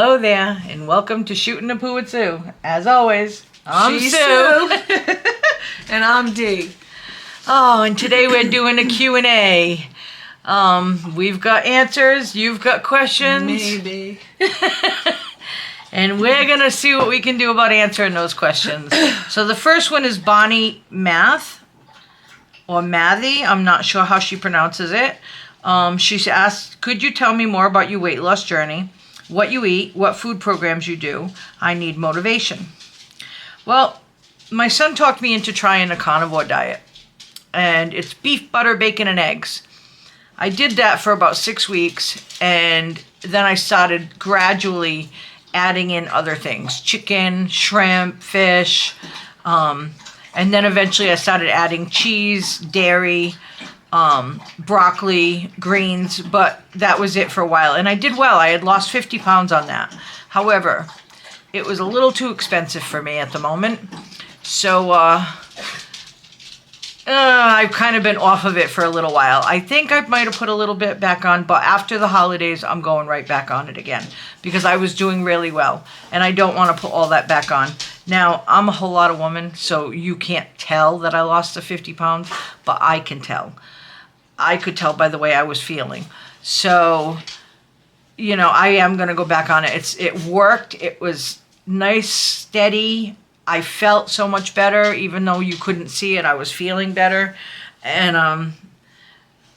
Hello there, and welcome to Shootin' the Poo with Sue. As always, I'm She's Sue. And I'm Dee. Oh, and today we're doing a Q&A. We've got answers, you've got questions. Maybe. And we're going to see what we can do about answering those questions. So the first one is Bonnie Math, or Mathy. I'm not sure how she pronounces it. She asked, could you tell me more about your weight loss journey? What you eat, what food programs you do. I need motivation. Well, my son talked me into trying a carnivore diet. And it's beef, butter, bacon, and eggs. I did that for about 6 weeks. And then I started gradually adding in other things. Chicken, shrimp, fish. And then eventually I started adding cheese, dairy, broccoli, greens, but that was it for a while. And I did well. I had lost 50 pounds on that. However, it was a little too expensive for me at the moment. So I've kind of been off of it for a little while. I think I might have put a little bit back on, but after the holidays, I'm going right back on it again because I was doing really well. And I don't want to put all that back on. Now, I'm a whole lot of woman, so you can't tell that I lost the 50 pounds, but I can tell. I could tell by the way I was feeling. So, you know, I am going to go back on it. It worked. It was nice, steady. I felt so much better, even though you couldn't see it. I was feeling better. And,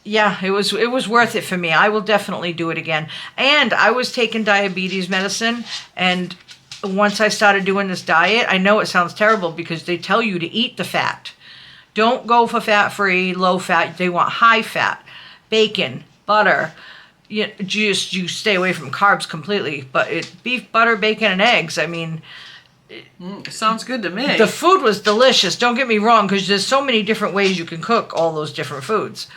yeah, it was worth it for me. I will definitely do it again. And I was taking diabetes medicine, and once I started doing this diet, I know it sounds terrible because they tell you to eat the fat. Don't go for fat-free, low-fat. They want high-fat, bacon, butter. You stay away from carbs completely. But it's beef, butter, bacon, and eggs. I mean, Sounds good to me. the food was delicious. Don't get me wrong, because there's so many different ways you can cook all those different foods.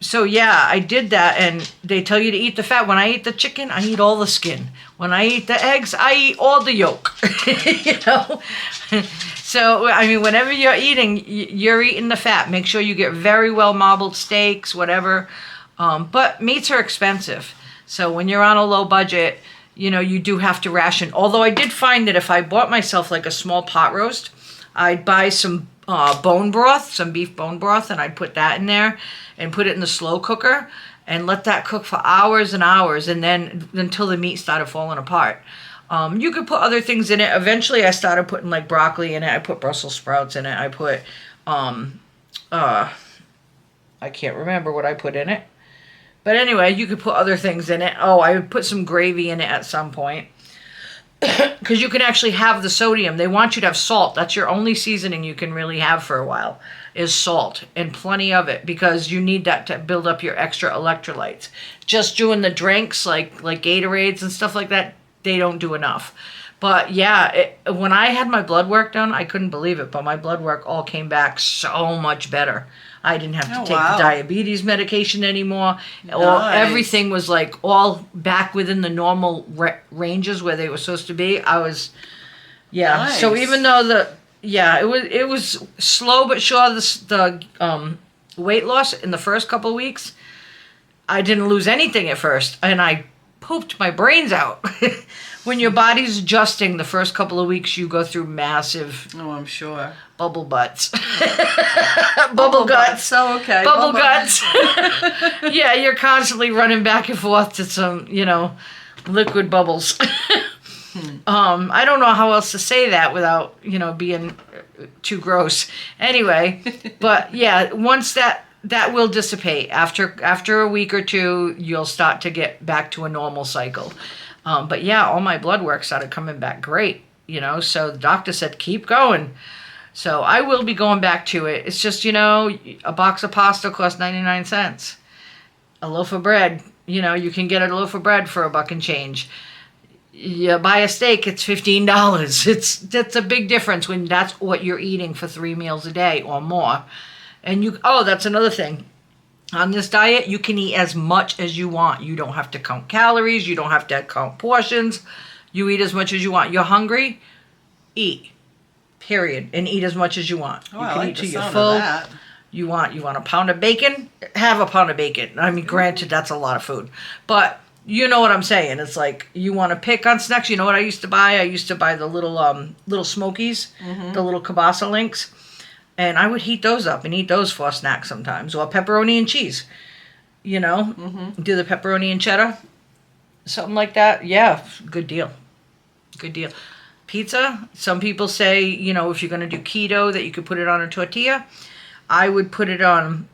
So yeah, I did that, and they tell you to eat the fat. When I eat the chicken, I eat all the skin. When I eat the eggs, I eat all the yolk. You know? So, I mean, whenever you're eating, you're eating the fat. Make sure you get very well marbled steaks, whatever. But meats are expensive. So when you're on a low budget, you know, you do have to ration. Although I did find that if I bought myself like a small pot roast, I'd buy some bone broth, some beef bone broth, and I'd put that in there and put it in the slow cooker and let that cook for hours and hours, and then until the meat started falling apart. You could put other things in it. Eventually I started putting like broccoli in it. I put Brussels sprouts in it. I put, I can't remember what I put in it. But anyway, you could put other things in it. Oh, I would put some gravy in it at some point. Because you can actually have the sodium. They want you to have salt. That's your only seasoning you can really have for a while, is salt, and plenty of it, because you need that to build up your extra electrolytes. Just doing the drinks like Gatorades and stuff like that, they don't do enough. But yeah, when I had my blood work done, I couldn't believe it, but my blood work all came back so much better. I didn't have to take the diabetes medication anymore. Nice. Everything was like all back within the normal ranges where they were supposed to be. I was, yeah. Nice. So even though it was slow but sure, the weight loss in the first couple of weeks, I didn't lose anything at first, and I pooped my brains out. When your body's adjusting, the first couple of weeks you go through massive. Oh, I'm sure. Bubble butts. Bubble guts. Oh, okay. Bubble guts. Yeah, you're constantly running back and forth to some, liquid bubbles. I don't know how else to say that without, being too gross. Anyway, but yeah, once that will dissipate. After a week or two, you'll start to get back to a normal cycle. But yeah, all my blood work started coming back great, so the doctor said, keep going. So I will be going back to it. It's just, a box of pasta costs 99 cents. A loaf of bread, you can get a loaf of bread for $1 and change. You buy a steak, it's $15. That's a big difference when that's what you're eating for 3 meals a day or more. And that's another thing. On this diet, you can eat as much as you want. You don't have to count calories. You don't have to count portions. You eat as much as you want. You're hungry? Eat. Period. And eat as much as you want. Oh, you I can like eat the till you're sound full. of that. You want a pound of bacon? Have a pound of bacon. I mean, granted, that's a lot of food. But you know what I'm saying. It's like you want to pick on snacks. You know what I used to buy? I used to buy the little Smokies, the little kielbasa links. And I would heat those up and eat those for a snack sometimes. Or pepperoni and cheese. You know? Do the pepperoni and cheddar. Something like that. Yeah, good deal. Good deal. Pizza. Some people say, you know, if you're going to do keto, that you could put it on a tortilla. I would put it on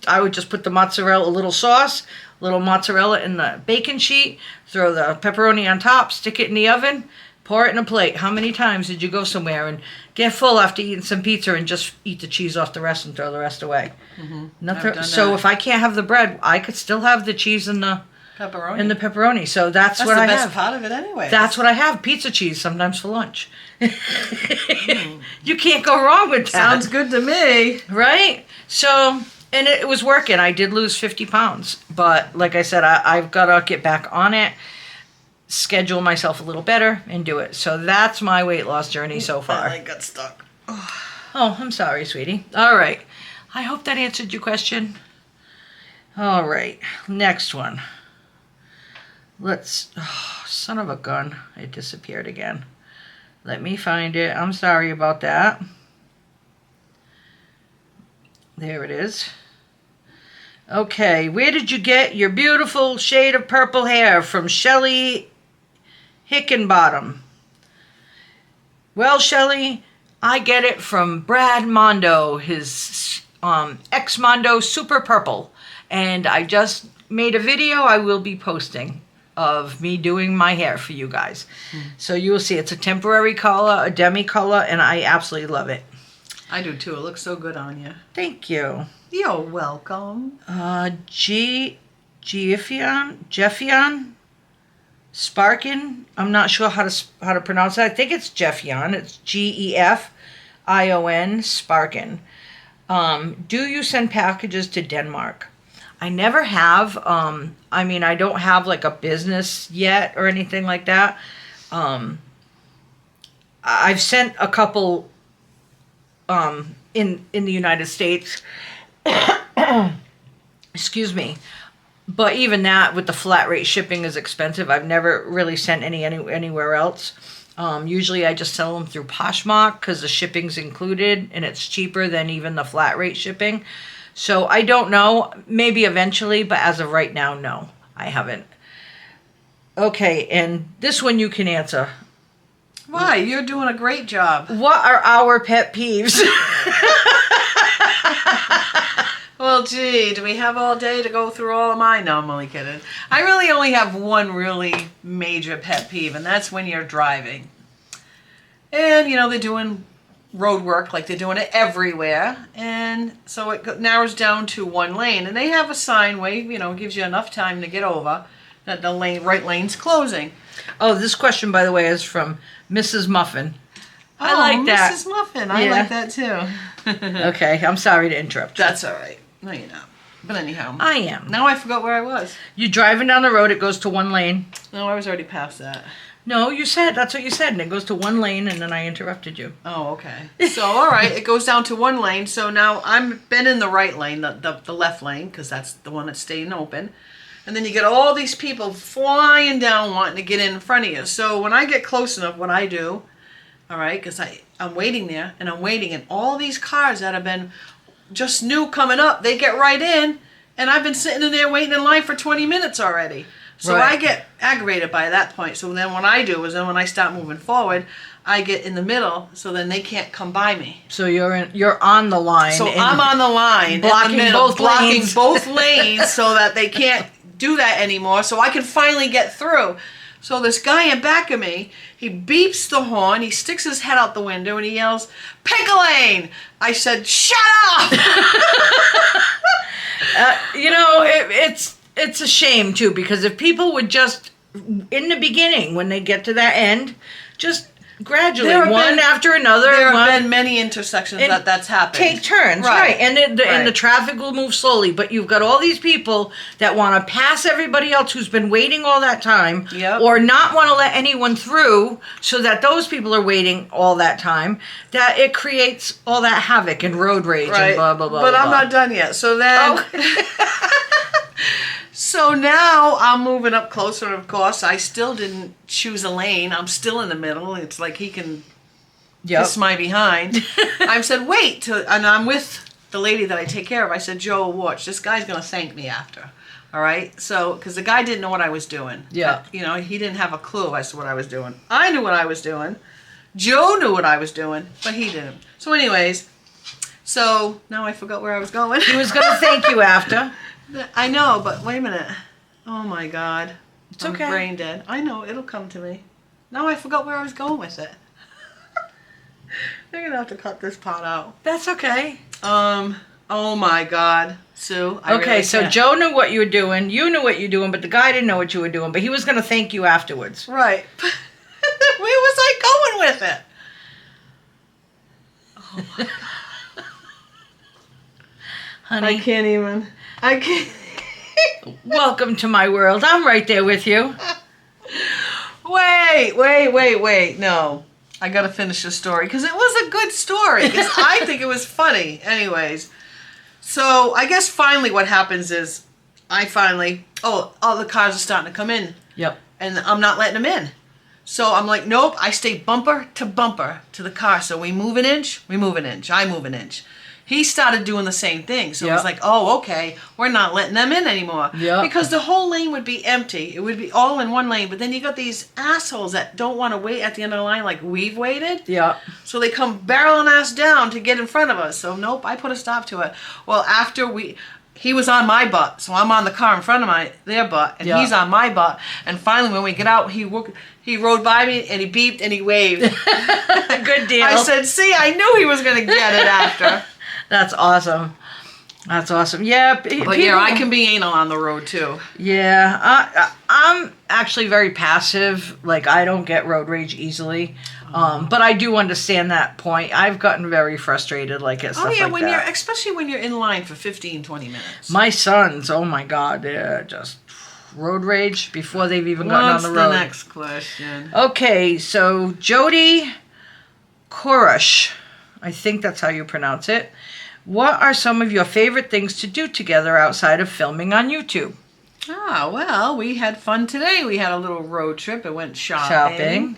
I would just put the mozzarella, a little sauce, little mozzarella in the bacon sheet, throw the pepperoni on top, stick it in the oven, pour it in a plate. How many times did you go somewhere and get full after eating some pizza and just eat the cheese off the rest and throw the rest away? Nothing. So if I can't have the bread, I could still have the cheese and the pepperoni. So that's what I have. That's the best part of it anyway. That's what I have. Pizza cheese sometimes for lunch. You can't go wrong with that. Sounds good to me. Right? So, and it was working. I did lose 50 pounds. But like I said, I've got to get back on it, schedule myself a little better, and do it. So that's my weight loss journey so far. I got stuck. Oh, I'm sorry, sweetie. All right. I hope that answered your question. All right. Next one. Son of a gun. It disappeared again. Let me find it. I'm sorry about that. There it is. Okay, where did you get your beautiful shade of purple hair? From Shelly Hickenbottom. Well, Shelly, I get it from Brad Mondo, his X Mondo Super Purple. And I just made a video I will be posting of me doing my hair for you guys. So you will see it's a temporary color, a demi color, and I absolutely love it. I do too. It looks so good on you. Thank you. You're welcome. Jeffion, Sparkin. I'm not sure how to pronounce that. I think it's Jeffion. It's Gefion, Sparkin. Do you send packages to Denmark? I never have. I mean, I don't have like a business yet or anything like that. I've sent a couple in the United States. Excuse me. But even that, with the flat rate shipping, is expensive. I've never really sent anywhere else. Usually I just sell them through Poshmark because the shipping's included and it's cheaper than even the flat rate shipping. So I don't know. Maybe eventually, but as of right now, no, I haven't. Okay, and this one you can answer. Why? You're doing a great job. What are our pet peeves? Well, gee, do we have all day to go through all of mine? No, I'm only kidding. I really only have one really major pet peeve, and that's when you're driving. And, you know, they're doing road work like they're doing it everywhere. And so it narrows down to one lane. And they have a sign where, you know, gives you enough time to get over that the right lane's closing. Oh, this question, by the way, is from Mrs. Muffin. I like that. Mrs. Muffin. I like that too. Okay, I'm sorry to interrupt you. That's all right. No, you're not. But anyhow. I am. Now I forgot where I was. You're driving down the road, it goes to one lane. No, I was already past that. No, you said, that's what you said, and it goes to one lane, and then I interrupted you. Oh, okay. So, all right, it goes down to one lane. So now I've been in the right lane, the left lane, because that's the one that's staying open. And then you get all these people flying down wanting to get in front of you. So when I get close enough, what I do, all right, because I'm waiting there, and I'm waiting, and all these cars that have been just new coming up, they get right in, and I've been sitting in there waiting in line for 20 minutes already. So I get aggravated by that point. So then what I do is then when I start moving forward, I get in the middle, so then they can't come by me. So you're on the line. So I'm on the line, blocking in the middle, blocking both lanes, so that they can't do that anymore. So I can finally get through. So this guy in back of me, he beeps the horn, he sticks his head out the window, and he yells, "Pick a lane!" I said, "Shut up!" You know, it's a shame too, because if people would just, in the beginning, when they get to that end, just gradually, after another. There have been many intersections that's happened. Take turns, right? And the traffic will move slowly. But you've got all these people that want to pass everybody else who's been waiting all that time, or not want to let anyone through, so that those people are waiting all that time. That it creates all that havoc and road rage and blah blah blah. But blah. I'm not done yet. So then. So now I'm moving up closer, and of course, I still didn't choose a lane. I'm still in the middle. It's like he can kiss my behind. I said, wait, and I'm with the lady that I take care of. I said, Joe, watch. This guy's going to thank me after. All right? So, because the guy didn't know what I was doing. Yeah. You know, he didn't have a clue as to what I was doing. I knew what I was doing. Joe knew what I was doing, but he didn't. So anyways, so now I forgot where I was going. He was going to thank you after. I know, but wait a minute. Oh my God. It's I'm okay. brain dead. I know, it'll come to me. Now I forgot where I was going with it. You're going to have to cut this part out. That's okay. Oh my God, Sue. I Okay, really so can't. Joe knew what you were doing. You knew what you were doing, but the guy didn't know what you were doing. But he was going to thank you afterwards. Right. Where was I going with it? Oh my God. Honey, I can't even. I can't. welcome to my world. I'm right there with you. Wait. No. I got to finish the story because it was a good story. 'Cause I think it was funny. Anyways. So I guess finally what happens is all the cars are starting to come in. Yep. And I'm not letting them in. So I'm like, nope, I stay bumper to the car. So we move an inch, I move an inch. He started doing the same thing. So it was like, oh, okay, we're not letting them in anymore. Yeah. Because the whole lane would be empty. It would be all in one lane. But then you got these assholes that don't want to wait at the end of the line like we've waited. Yeah. So they come barreling ass down to get in front of us. So nope, I put a stop to it. Well, after he was on my butt, so I'm on the car in front of their butt, and he's on my butt. And finally, when we get out, he rode by me, and he beeped, and he waved. Good deal. I said, see, I knew he was going to get it after. That's awesome. Yeah. But yeah, I can be anal on the road, too. Yeah. I'm actually very passive. Like, I don't get road rage easily. But I do understand that point. I've gotten very frustrated, like, at stuff like that. Especially when you're in line for 15, 20 minutes. My sons, oh my God, they're just road rage before they've even gotten on the road. What's the next question? Okay, so Jody Korush, I think that's how you pronounce it. What are some of your favorite things to do together outside of filming on YouTube? Well, we had fun today. We had a little road trip. It went shopping.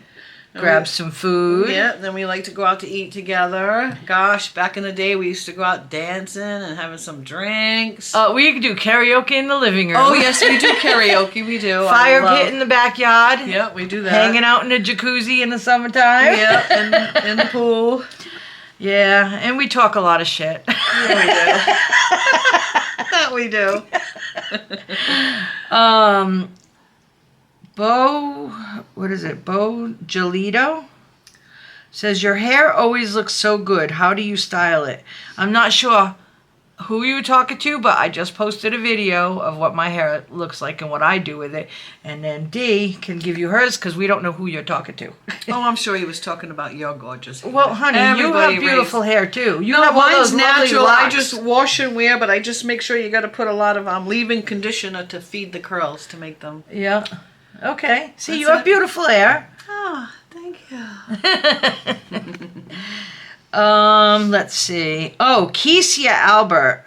Grab some food. Yeah, then we like to go out to eat together. Gosh, back in the day, we used to go out dancing and having some drinks. We can do karaoke in the living room. Oh, yes, we do karaoke. We do. Fire pit in the backyard. Yeah, we do that. Hanging out in a jacuzzi in the summertime. Yeah, in the pool. Yeah, and we talk a lot of shit. Yeah, we do. That we do. Bo Gelito says, your hair always looks so good. How do you style it? I'm not sure who you were talking to, but I just posted a video of what my hair looks like and what I do with it. And then Dee can give you hers because we don't know who you're talking to. Oh, I'm sure he was talking about your gorgeous hair. Well, honey, Everybody you have beautiful hair too. You no, have all mine's those lovely natural. I locks. just wash and wear, but I just make sure you got to put a lot of leave-in conditioner to feed the curls to make them. Yeah. Okay. See, That's you have it. beautiful hair. Oh, thank you. Let's see. Oh, Kesia Albert.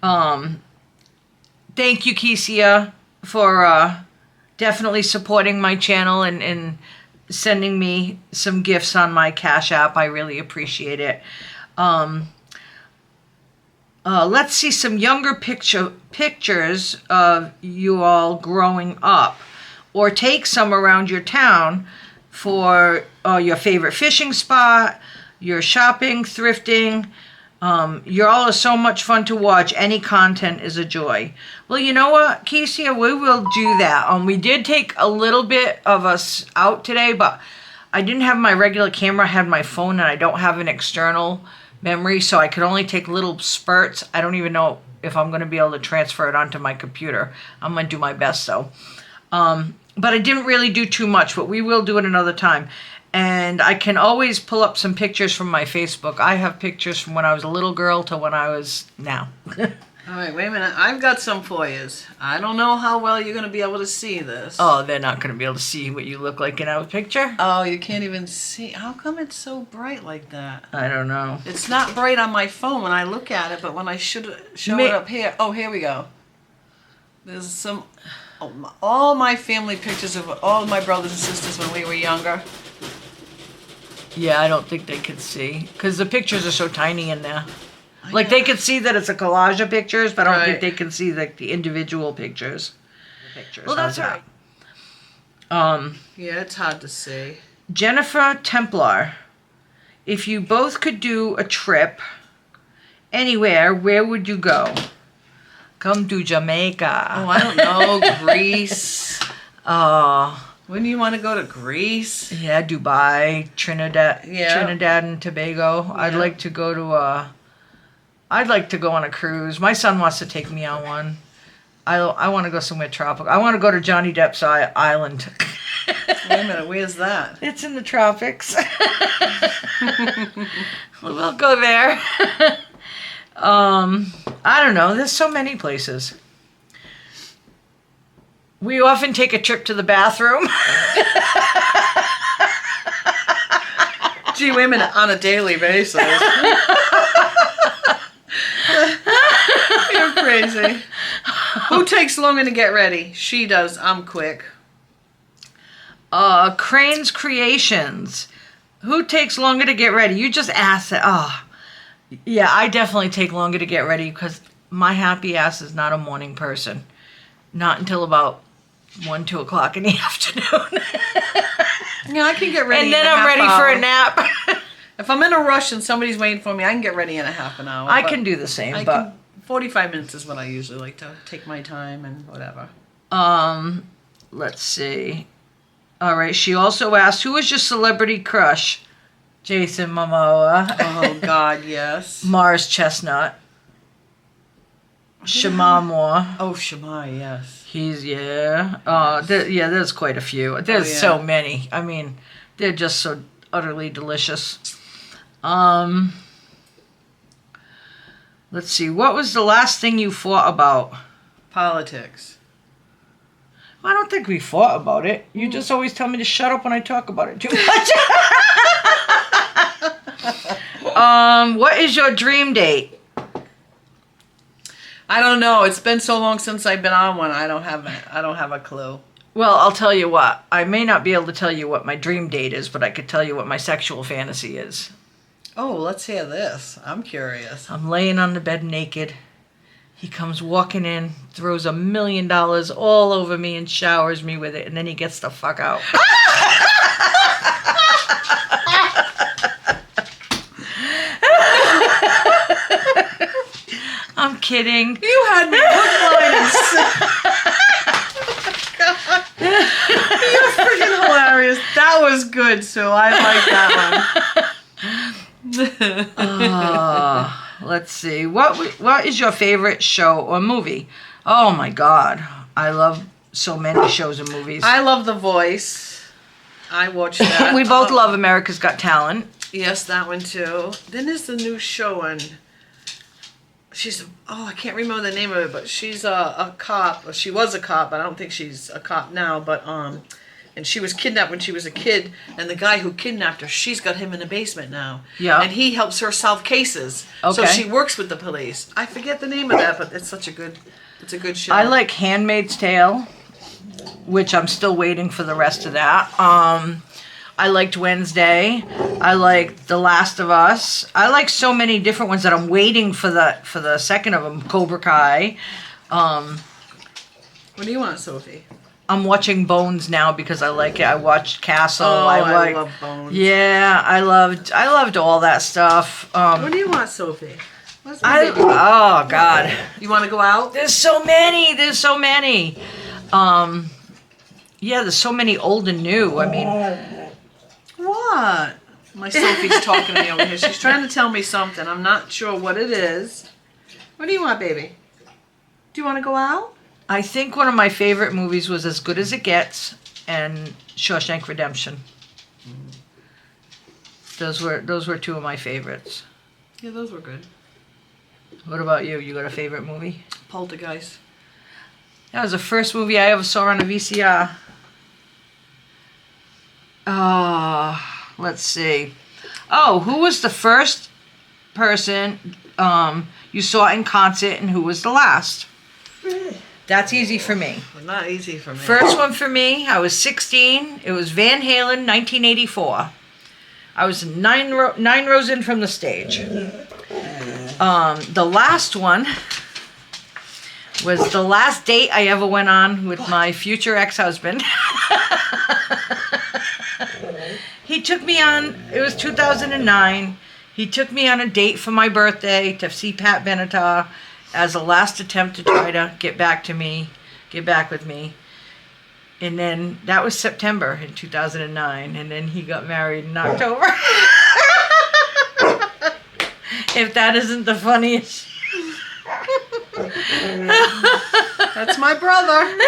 Thank you, Kesia, for definitely supporting my channel and sending me some gifts on my Cash App. I really appreciate it. Let's see some younger pictures of you all growing up, or take some around your town for your favorite fishing spot, your shopping, thrifting. You're all so much fun to watch. Any content is a joy. Well, you know what, Kesia, we will do that. We did take a little bit of us out today, but I didn't have my regular camera. I had my phone, and I don't have an external memory, so I could only take little spurts. I don't even know if I'm going to be able to transfer it onto my computer. I'm going to do my best, though. But I didn't really do too much, but we will do it another time. And I can always pull up some pictures from my Facebook. I have pictures from when I was a little girl to when I was now. All right, wait a minute. I've got some for you. I don't know how well you're going to be able to see this. Oh, they're not going to be able to see what you look like in our picture? Oh, you can't even see. How come it's so bright like that? I don't know. It's not bright on my phone when I look at it, but when I show it up here. Oh, here we go. There's all my family pictures of all my brothers and sisters when we were younger. Yeah, I don't think they could see because the pictures are so tiny in there. Like they could see that it's a collage of pictures, but I don't think they can see like the individual pictures. Well, that's right. Yeah, it's hard to see. Jennifer Templar, if you both could do a trip anywhere, where would you go? Come to Jamaica. Oh, I don't know. Greece. When do you want to go to Greece? Yeah, Dubai, Trinidad, Yeah. Trinidad and Tobago. Yeah. I'd like to go to I'd like to go on a cruise. My son wants to take me on one. I want to go somewhere tropical. I want to go to Johnny Depp's island. Wait a minute, where's that? It's in the tropics. We'll go there. I don't know. There's so many places. We often take a trip to the bathroom. Gee, wait a minute, on a daily basis. You're crazy. Who takes longer to get ready? She does. I'm quick. Crane's Creations. Who takes longer to get ready? You just asked it. Yeah, I definitely take longer to get ready because my happy ass is not a morning person. Not until about 1, 2 o'clock in the afternoon. Yeah, I can get ready. And then I'm ready for a nap. If I'm in a rush and somebody's waiting for me, I can get ready in a half an hour. I can do the same, but 45 minutes is what I usually like to take my time and whatever. Let's see. All right. She also asked, "Who is your celebrity crush?" Jason Momoa. Oh God, yes. Mars Chestnut. Shema Moore. Oh, Shema, yes. There's quite a few. There's so many. I mean, they're just so utterly delicious. Let's see. What was the last thing you fought about? Politics. I don't think we fought about it. You just always tell me to shut up when I talk about it too much. What is your dream date? I don't know. It's been so long since I've been on one. I don't have a clue. Well, I'll tell you what. I may not be able to tell you what my dream date is, but I could tell you what my sexual fantasy is. Oh, let's hear this. I'm curious. I'm laying on the bed naked. He comes walking in, throws $1 million all over me and showers me with it, and then he gets the fuck out. I'm kidding. You had me hook, line, and You're freaking hilarious. That was good, Sue. I like that one. Let's see. What is your favorite show or movie? Oh my God. I love so many shows and movies. I love The Voice. I watched that. We both love America's Got Talent. Yes, that one too. Then there's the new show on... I can't remember the name of it, but she's a cop. She was a cop. I don't think she's a cop now, but and she was kidnapped when she was a kid, and the guy who kidnapped her, she's got him in the basement now. Yeah. And he helps her solve cases. Okay. So she works with the police. I forget the name of that, but it's a good show. I like Handmaid's Tale, which I'm still waiting for the rest of that. I liked Wednesday. I liked The Last of Us. I like so many different ones that I'm waiting for the second of them. Cobra Kai. What do you want, Sophie? I'm watching Bones now because I like it. I watched Castle. Oh, I love Bones. Yeah, I loved all that stuff. What do you want, Sophie? Oh God. You want to go out? There's so many. Yeah, there's so many old and new. I mean. What? My Sophie's talking to me over here. She's trying to tell me something. I'm not sure what it is. What do you want, baby? Do you want to go out? I think one of my favorite movies was As Good as It Gets and Shawshank Redemption. Those were two of my favorites. Yeah, those were good. What about you? You got a favorite movie? Poltergeist. That was the first movie I ever saw on a VCR. Let's see. Oh, who was the first person you saw in concert and who was the last? That's easy for me. Not easy for me. First one for me, I was 16. It was Van Halen, 1984. I was nine rows in from the stage. The last one was the last date I ever went on with my future ex-husband. He took me on, it was 2009. He took me on a date for my birthday to see Pat Benatar as a last attempt to try to get back with me. And then that was September in 2009, and then he got married in October. If that isn't the funniest. That's my brother.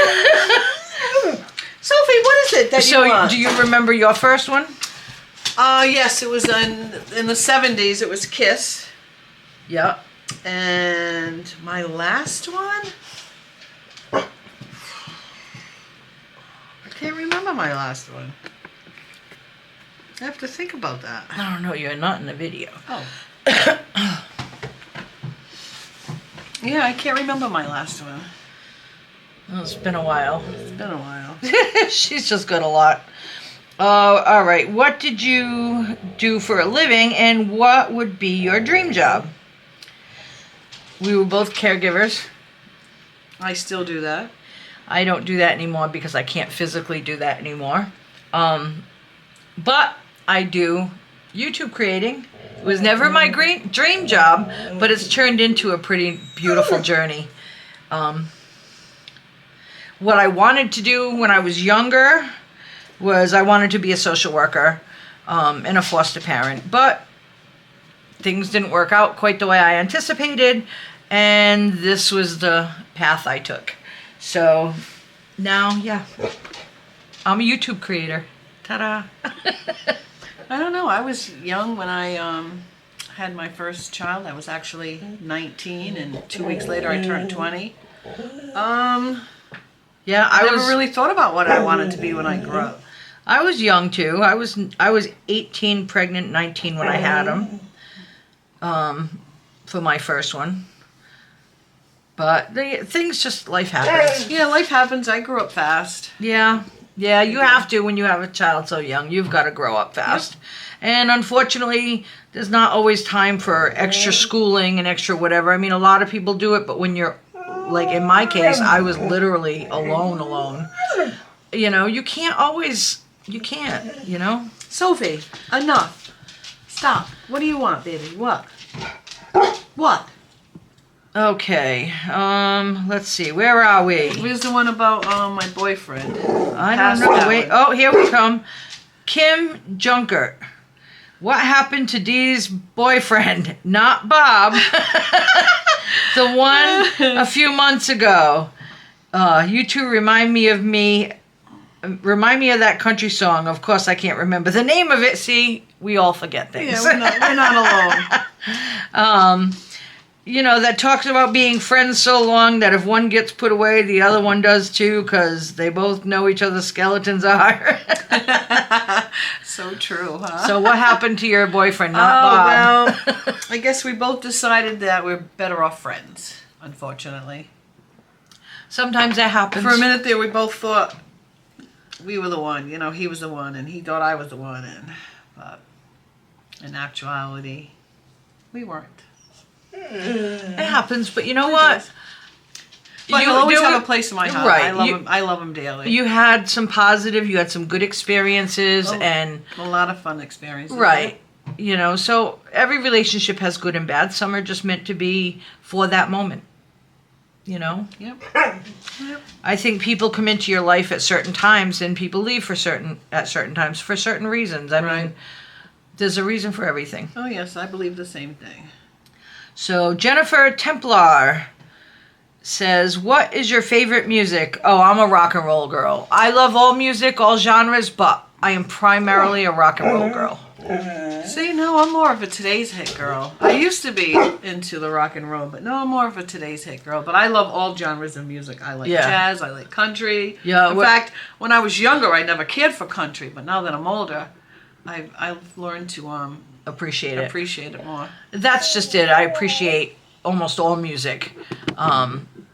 Sophie, what is it that you want? So, do you remember your first one? Yes, it was in the 70s. It was Kiss. Yeah. And my last one? I can't remember my last one. I have to think about that. I don't know. You're not in the video. Oh. Yeah, I can't remember my last one. Well, it's been a while. It's been a while. She's just got a lot. All right. What did you do for a living, and what would be your dream job? We were both caregivers. I still do that. I don't do that anymore because I can't physically do that anymore. But I do YouTube creating. It was never my dream job, but it's turned into a pretty beautiful journey. What I wanted to do when I was younger was I wanted to be a social worker and a foster parent, but things didn't work out quite the way I anticipated, and this was the path I took. So now, yeah, I'm a YouTube creator. Ta-da! I don't know. I was young when I had my first child. I was actually 19, and 2 weeks later I turned 20. Yeah, I never really thought about what I wanted to be when I grew up. I was young too. I was 18, pregnant, 19 when I had him. For my first one. But things just, life happens. Yeah, life happens. I grew up fast. Yeah, you have to when you have a child so young. You've got to grow up fast. Yep. And unfortunately, there's not always time for extra schooling and extra whatever. I mean, a lot of people do it, but when you're, like in my case, I was literally alone. You know, you can't, you know? Sophie, enough. Stop. What do you want, baby? What? What? Okay, let's see. Where are we? Here's the one about my boyfriend. I don't know. Wait. Oh, here we come. Kim Junkert. What happened to Dee's boyfriend? Not Bob. The one a few months ago. You two remind me of that country song. Of course, I can't remember the name of it. See, we all forget things. Yeah, we're not alone. You know, that talks about being friends so long that if one gets put away, the other one does too, because they both know each other's skeletons are. So true, huh? So what happened to your boyfriend, not Bob? Well, I guess we both decided that we're better off friends, unfortunately. Sometimes that happens. For a minute there, we both thought we were the one. You know, he was the one, and he thought I was the one. But in actuality, we weren't. It happens, but you know what? But he'll always have a place in my heart. Right. I love him dearly. You had some positive, you had some good experiences, and a lot of fun experiences. Right. You know, so every relationship has good and bad. Some are just meant to be for that moment. You know? Yep. I think people come into your life at certain times, and people leave at certain times for certain reasons. I mean, there's a reason for everything. Oh yes, I believe the same thing. So Jennifer Templar says, what is your favorite music? Oh, I'm a rock and roll girl. I love all music, all genres, but I am primarily a rock and roll girl. See, no, I'm more of a today's hit girl. I used to be into the rock and roll, but no, I'm more of a today's hit girl. But I love all genres of music. I like jazz, I like country. Yeah, in fact, when I was younger, I never cared for country, but now that I'm older, I've learned to appreciate it more. That's just it. I appreciate almost all music.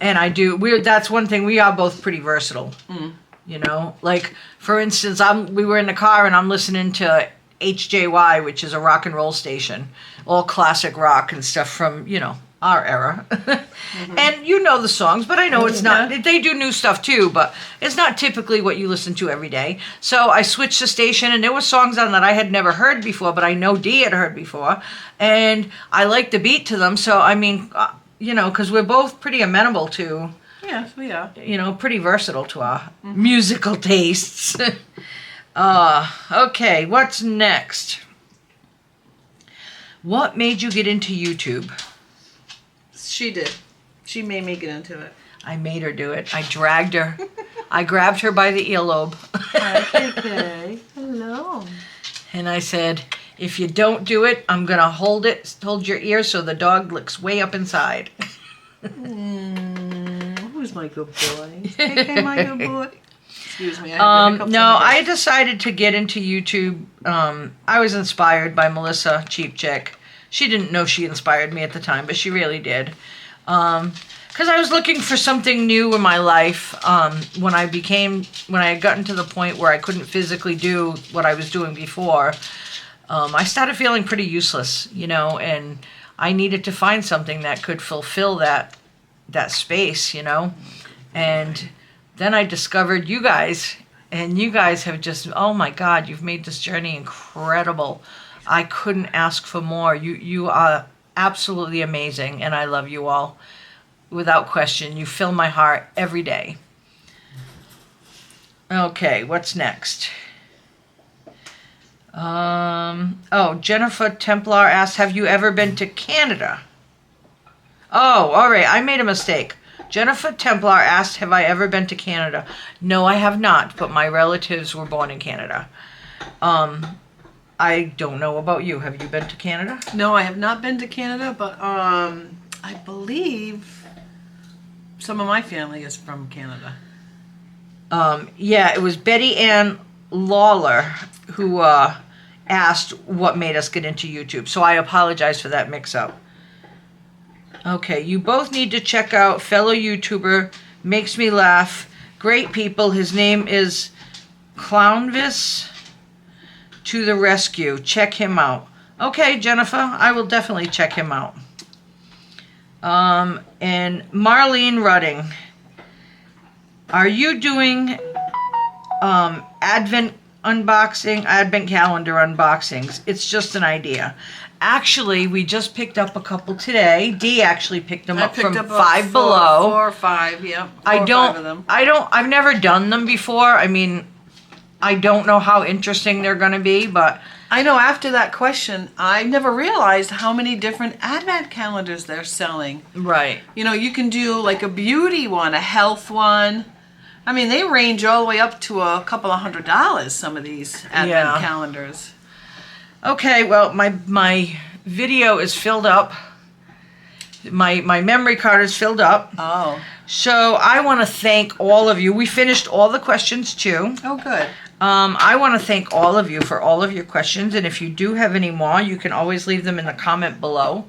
And I do. That's one thing. We are both pretty versatile. You know, like for instance, we were in the car and I'm listening to HJY, which is a rock and roll station, all classic rock and stuff from, you know, our era. And you know the songs, but I know it's not. They do new stuff too, but it's not typically what you listen to every day. So I switched the station, and there were songs on that I had never heard before, but I know Dee had heard before, and I like the beat to them. So I mean, you know, because we're both pretty amenable to. Yes, we are. You know, pretty versatile to our musical tastes. Okay, what's next? What made you get into YouTube? She did. She made me get into it. I made her do it. I dragged her. I grabbed her by the earlobe. Okay. Hello. And I said, if you don't do it, I'm going to hold your ear so the dog looks way up inside. Who's my good boy? Okay, my good boy. Excuse me. I decided to get into YouTube. I was inspired by Melissa Cheap Chick. She didn't know she inspired me at the time, but she really did. Because I was looking for something new in my life. When I had gotten to the point where I couldn't physically do what I was doing before, I started feeling pretty useless, you know, and I needed to find something that could fulfill that space, you know. And then I discovered you guys, and you guys have just, oh my God, you've made this journey incredible. I couldn't ask for more. You are absolutely amazing, and I love you all. Without question, you fill my heart every day. Okay, what's next? Jennifer Templar asked, have you ever been to Canada? Oh, all right, I made a mistake. Jennifer Templar asked, have I ever been to Canada? No, I have not, but my relatives were born in Canada. I don't know about you. Have you been to Canada? No, I have not been to Canada, but I believe some of my family is from Canada. Yeah, it was Betty Ann Lawler who asked what made us get into YouTube. So I apologize for that mix-up. Okay, you both need to check out fellow YouTuber, makes me laugh, great people. His name is Clownvis to the rescue. Check him out. Okay, Jennifer, I will definitely check him out. And Marlene Rudding, are you doing advent calendar unboxings? It's just an idea. Actually, we just picked up a couple today. Dee actually picked them up from Five Below. 4 or 5, yeah. 4 or 5 of them. I've never done them before. I mean, I don't know how interesting they're going to be, but I know after that question, I never realized how many different advent calendars they're selling. Right. You know, you can do like a beauty one, a health one. I mean, they range all the way up to a couple of $100, some of these advent calendars. Okay, well, my video is filled up. My memory card is filled up. Oh. So I want to thank all of you. We finished all the questions too. Oh, good. I want to thank all of you for all of your questions. And if you do have any more, you can always leave them in the comment below.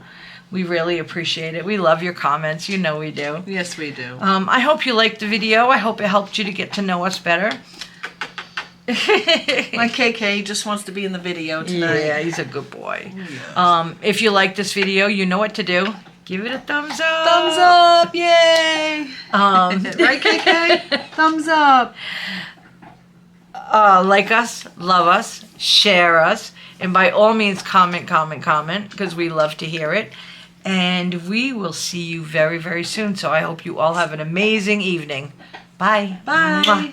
We really appreciate it. We love your comments. You know we do. Yes, we do. I hope you liked the video. I hope it helped you to get to know us better. My KK just wants to be in the video tonight. Yeah, he's a good boy. Yes. If you like this video, you know what to do. Give it a thumbs up. Thumbs up, yay! Right, KK? Thumbs up. Like us, love us, share us, and by all means comment, because we love to hear it. And we will see you very, very soon. So I hope you all have an amazing evening. Bye. Bye. Mwah.